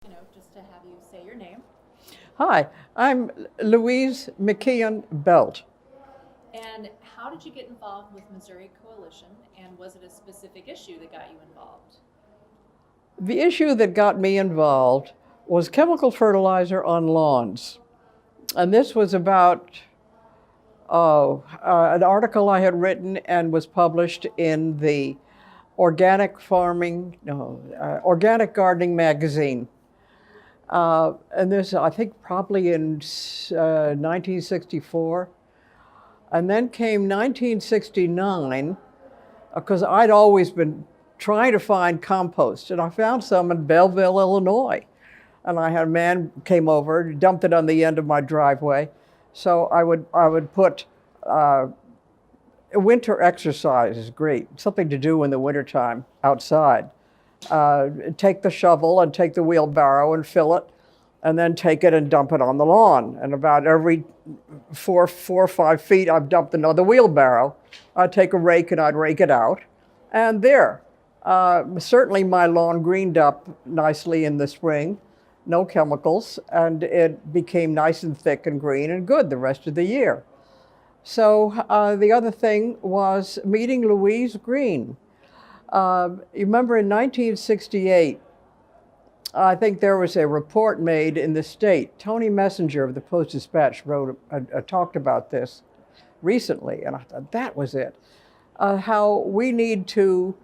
Just to have you say your name. Hi, I'm Louise McKeon Belt. And how did you get involved with Missouri Coalition? And was it a specific issue that got you involved? The issue that got me involved was chemical fertilizer on lawns. And this was about an article I had written and was published in the Organic Gardening magazine. And this, I think, probably in 1964. And then came 1969, because I'd always been trying to find compost, and I found some in Belleville, Illinois. And I had a man came over, dumped it on the end of my driveway. So I would put winter exercise is great, something to do in the wintertime outside. Take the shovel and take the wheelbarrow and fill it, and then take it and dump it on the lawn. And about every four or 5 feet, I've dumped another wheelbarrow. I'd take a rake and I'd rake it out. And there, certainly my lawn greened up nicely in the spring, no chemicals, and it became nice and thick and green and good the rest of the year. So the other thing was meeting Louise Green. You remember in 1968, I think there was a report made in the state. Tony Messenger of the Post-Dispatch talked about this recently, and I thought that was it. How we need to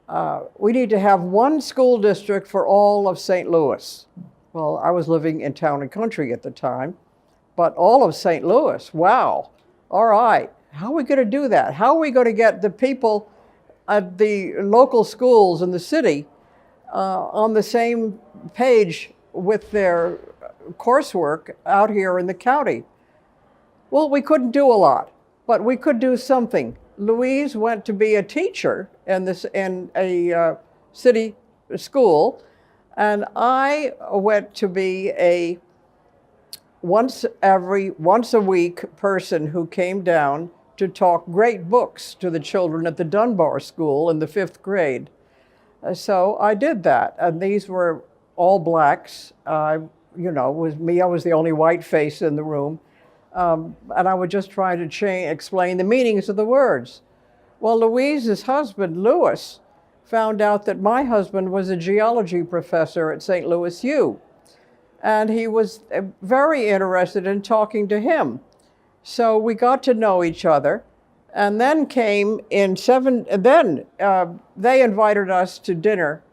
have one school district for all of St. Louis. Well, I was living in Town and Country at the time, but all of St. Louis, wow. All right, how are we going to do that? How are we going to get the people at the local schools in the city on the same page with their coursework out here in the county? Well, we couldn't do a lot, but we could do something. Louise went to be a teacher in a city school, and I went to be a once a week person who came down to talk great books to the children at the Dunbar School in the 5th grade. So I did that, and these were all blacks. Was me. I was the only white face in the room, and I would just try to explain the meanings of the words. Well, Louise's husband, Louis, found out that my husband was a geology professor at St. Louis U, and he was very interested in talking to him. So we got to know each other. And then they invited us to dinner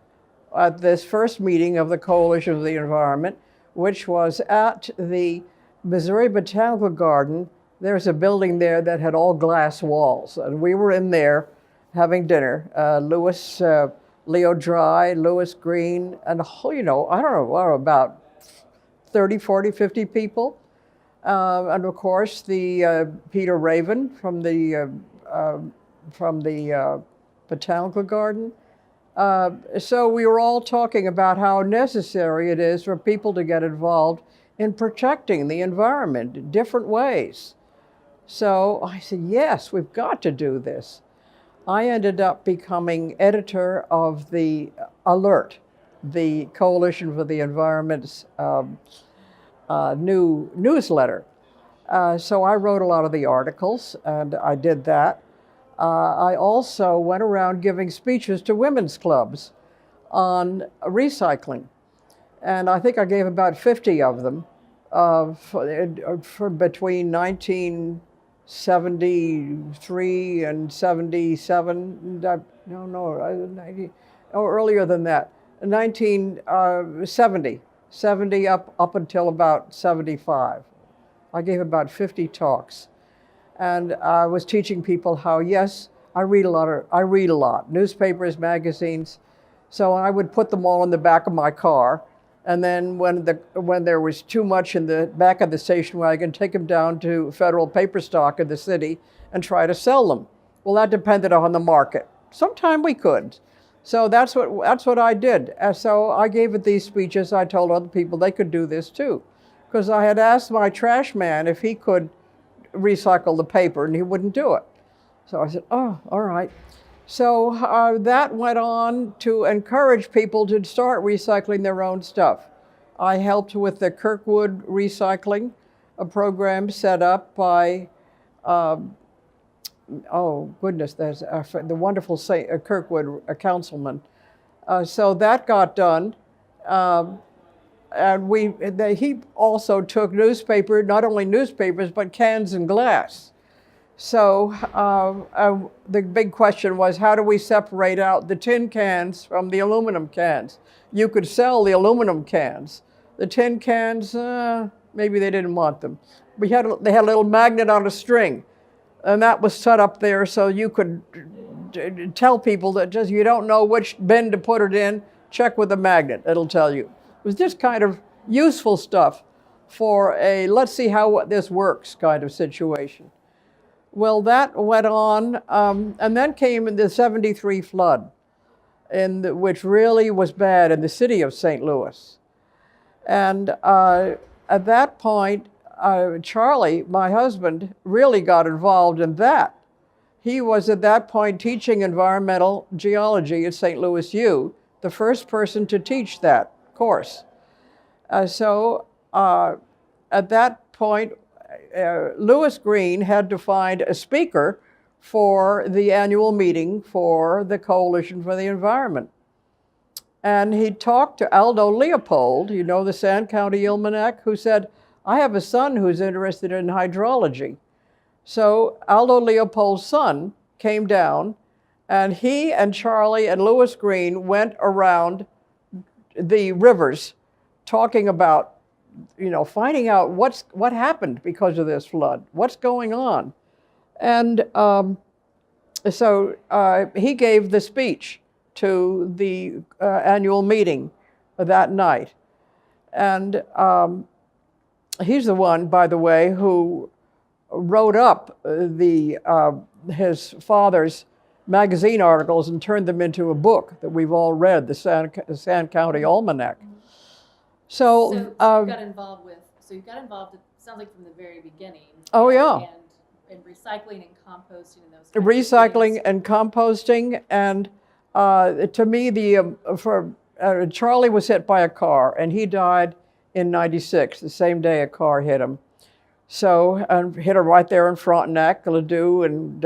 at this first meeting of the Coalition of the Environment, which was at the Missouri Botanical Garden. There's a building there that had all glass walls, and we were in there having dinner. Leo Dry, Louis Green, and I don't know, about 30, 40, 50 people. And of course, the Peter Raven from the Botanical Garden. So we were all talking about how necessary it is for people to get involved in protecting the environment in different ways. So I said, yes, we've got to do this. I ended up becoming editor of the Alert, the Coalition for the Environment's new newsletter. So I wrote a lot of the articles, and I did that. I also went around giving speeches to women's clubs on recycling. And I think I gave about 50 of them for between 1973 and 77. Earlier than that, 1970. 70 up until about 75. I gave about 50 talks. And I was teaching people how, yes, I read a lot, newspapers, magazines. So I would put them all in the back of my car. And then when there was too much in the back of the station wagon, take them down to Federal Paper Stock in the city and try to sell them. Well, that depended on the market. Sometime we could. So that's what I did. And so I gave it these speeches. I told other people they could do this too. Because I had asked my trash man if he could recycle the paper, and he wouldn't do it. So I said, oh, all right. So that went on to encourage people to start recycling their own stuff. I helped with the Kirkwood recycling, a program set up by, oh goodness, there's the wonderful Kirkwood, a councilman. So that got done. And he also took not only newspapers, but cans and glass. So the big question was, how do we separate out the tin cans from the aluminum cans? You could sell the aluminum cans. The tin cans, maybe they didn't want them. They had a little magnet on a string, and that was set up there so you could tell people that just you don't know which bin to put it in, check with the magnet, it'll tell you. It was just kind of useful stuff for a let's see how this works kind of situation. Well, that went on, and then came the '73 flood, which really was bad in the city of St. Louis. And at that point, Charlie, my husband, really got involved in that. He was at that point teaching environmental geology at St. Louis U, the first person to teach that course. So at that point, Louis Green had to find a speaker for the annual meeting for the Coalition for the Environment. And he talked to Aldo Leopold, you know, the Sand County Almanac, who said, I have a son who's interested in hydrology. So Aldo Leopold's son came down, and he and Charlie and Louis Green went around the rivers talking about, you know, finding out what happened because of this flood, what's going on. And so he gave the speech to the annual meeting that night. And he's the one, by the way, who wrote up his father's magazine articles and turned them into a book that we've all read, the Sand County Almanac. So you got involved it sounds like from the very beginning. Oh, yeah. And recycling and composting and those recycling and composting. And to me, Charlie was hit by a car, and he died in '96, the same day a car hit him. So, hit him right there in Frontenac, Ladue, and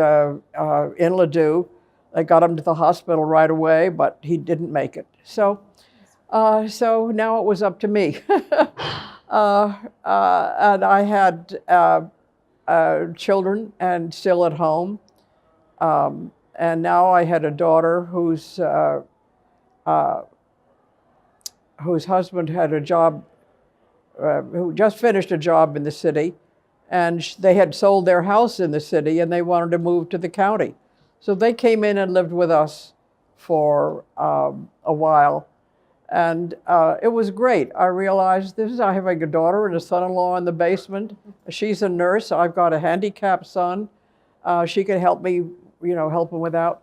in Ladue. They got him to the hospital right away, but he didn't make it. So now it was up to me. And I had children and still at home. And now I had a daughter whose husband had a job, who just finished a job in the city, and they had sold their house in the city and they wanted to move to the county. So they came in and lived with us for a while. And it was great. I realized I have a daughter and a son-in-law in the basement. She's a nurse. I've got a handicapped son. She can help me, help him without.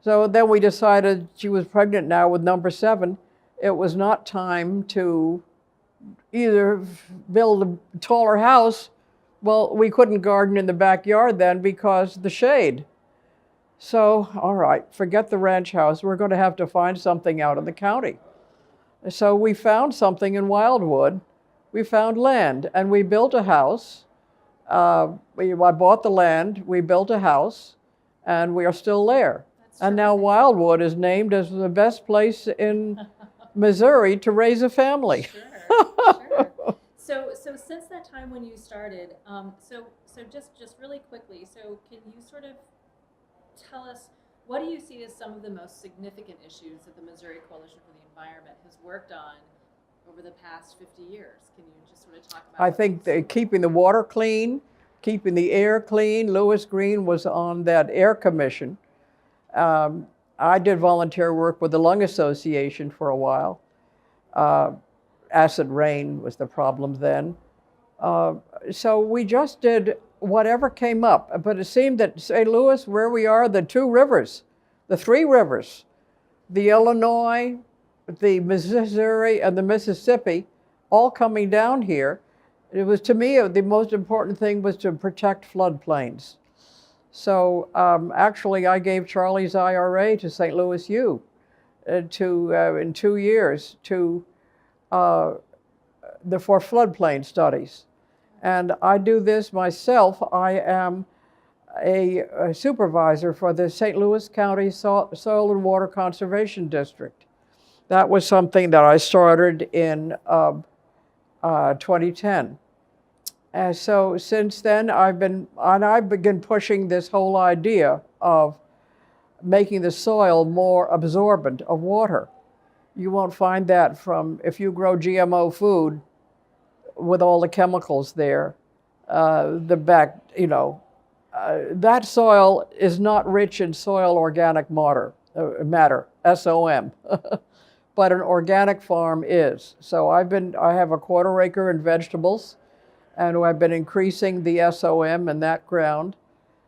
So then we decided she was pregnant now with number 7. It was not time to either build a taller house. Well, we couldn't garden in the backyard then because the shade. So, all right, forget the ranch house. We're going to have to find something out in the county. So we found something in Wildwood. We found land, and we built a house. I bought the land, we built a house, and we are still there. And now Wildwood is named as the best place in Missouri to raise a family. Sure. So since that time when you started, so just really quickly, so can you sort of tell us, what do you see as some of the most significant issues that the Missouri Coalition for the Environment has worked on over the past 50 years? Can you just sort of talk about I think keeping the water clean, keeping the air clean. Louis Green was on that air commission. I did volunteer work with the Lung Association for a while. Acid rain was the problem then. So we just did whatever came up. But it seemed that St. Louis, where we are, the 3 rivers, the Illinois, the Missouri, and the Mississippi, all coming down here. It was, to me, the most important thing was to protect floodplains. So actually, I gave Charlie's IRA to St. Louis U in 2 years for floodplain studies. And I do this myself. I am a supervisor for the St. Louis County Soil and Water Conservation District. That was something that I started in 2010. And so since then, I've begun pushing this whole idea of making the soil more absorbent of water. You won't find that if you grow GMO food with all the chemicals there, that soil is not rich in soil organic matter, SOM, but an organic farm is. So I have a 1/4 acre in vegetables, and I've been increasing the SOM in that ground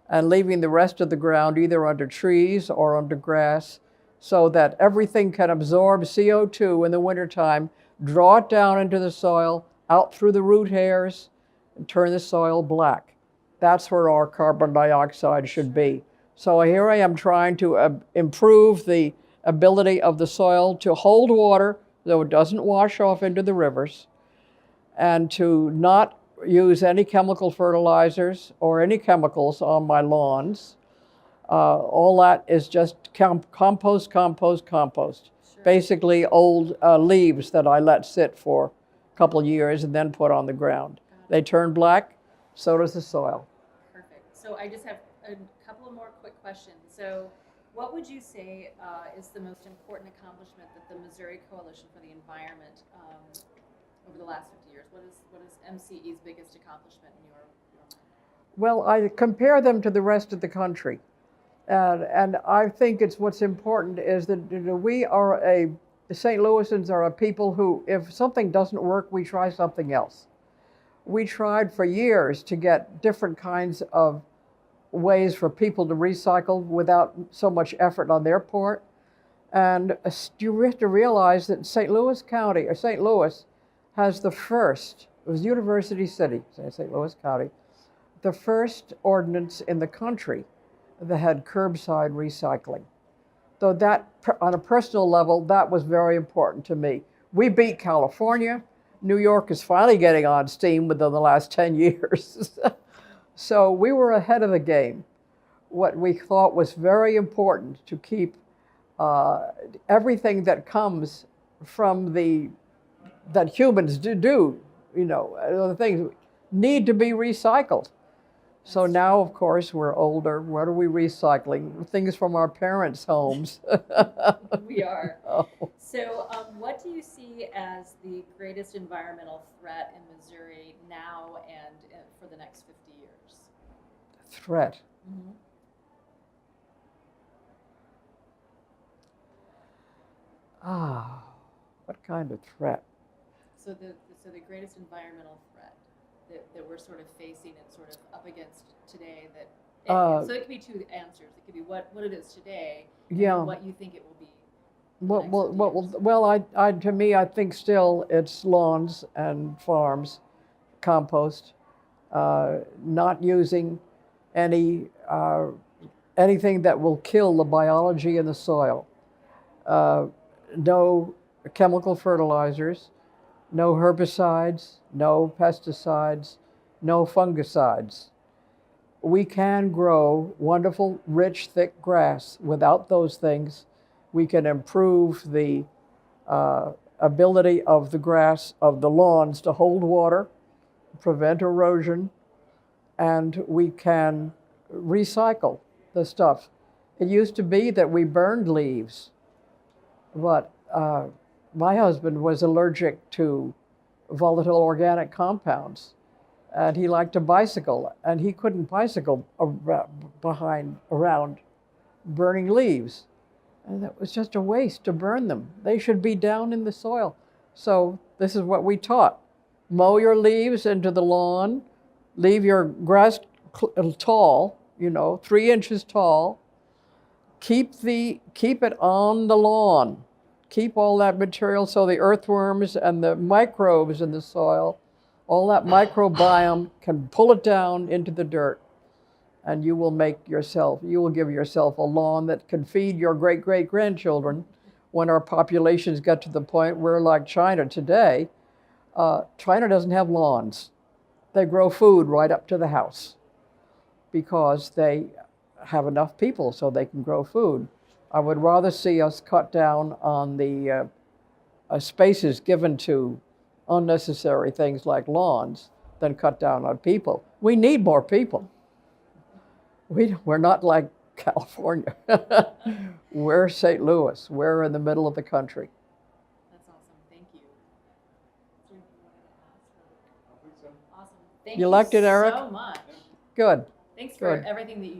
and leaving the rest of the ground either under trees or under grass so that everything can absorb CO2 in the wintertime, draw it down into the soil, out through the root hairs, and turn the soil black. That's where our carbon dioxide should be. So here I am trying to improve the ability of the soil to hold water, though it doesn't wash off into the rivers, and to not use any chemical fertilizers or any chemicals on my lawns. All that is just compost. Sure. Basically old leaves that I let sit for a couple years and then put on the ground. They turn black, so does the soil. Perfect. So I just have a couple of more quick questions. So what would you say is the most important accomplishment that the Missouri Coalition for the Environment over the last 50 years? What is MCE's biggest accomplishment in your mind? Well, I compare them to the rest of the country. And I think what's important is that the St. Louisans are a people who, if something doesn't work, we try something else. We tried for years to get different kinds of ways for people to recycle without so much effort on their part. And you have to realize that St. Louis County, or St. Louis, has it was University City, St. Louis County, the first ordinance in the country that had curbside recycling. So that, on a personal level, that was very important to me. We beat California. New York is finally getting on steam within the last 10 years. So we were ahead of the game. What we thought was very important to keep everything that comes from that humans do, the things need to be recycled. So now, of course, we're older. What are we recycling? Things from our parents' homes. We are. Oh. So what do you see as the greatest environmental threat in Missouri now and for the next 50 years? Threat. Mm-hmm. What kind of threat? So the greatest environmental threat that we're sort of facing and sort of up against today so it could be two answers. It could be what it is today and Yeah. what you think it will be. To me, I think still it's lawns and farms, compost, not using anything that will kill the biology in the soil. No chemical fertilizers, no herbicides, no pesticides, no fungicides. We can grow wonderful, rich, thick grass. Without those things, we can improve the ability of the grass, of the lawns to hold water, prevent erosion, and we can recycle the stuff. It used to be that we burned leaves, but my husband was allergic to volatile organic compounds, and he liked to bicycle, and he couldn't bicycle around burning leaves. And that was just a waste to burn them. They should be down in the soil. So this is what we taught. Mow your leaves into the lawn, leave your grass tall, 3 inches tall. Keep it on the lawn. Keep all that material so the earthworms and the microbes in the soil, all that microbiome can pull it down into the dirt. and you will give yourself a lawn that can feed your great-great-grandchildren when our populations get to the point where, like China today, China doesn't have lawns. They grow food right up to the house because they have enough people so they can grow food. I would rather see us cut down on the spaces given to unnecessary things like lawns than cut down on people. We need more people. We're not like California. We're St. Louis. We're in the middle of the country. That's awesome. Thank you. Is there anything you wanted to ask? Awesome. Thank You you liked it, Eric? so much. Good. Thanks for Good. everything that you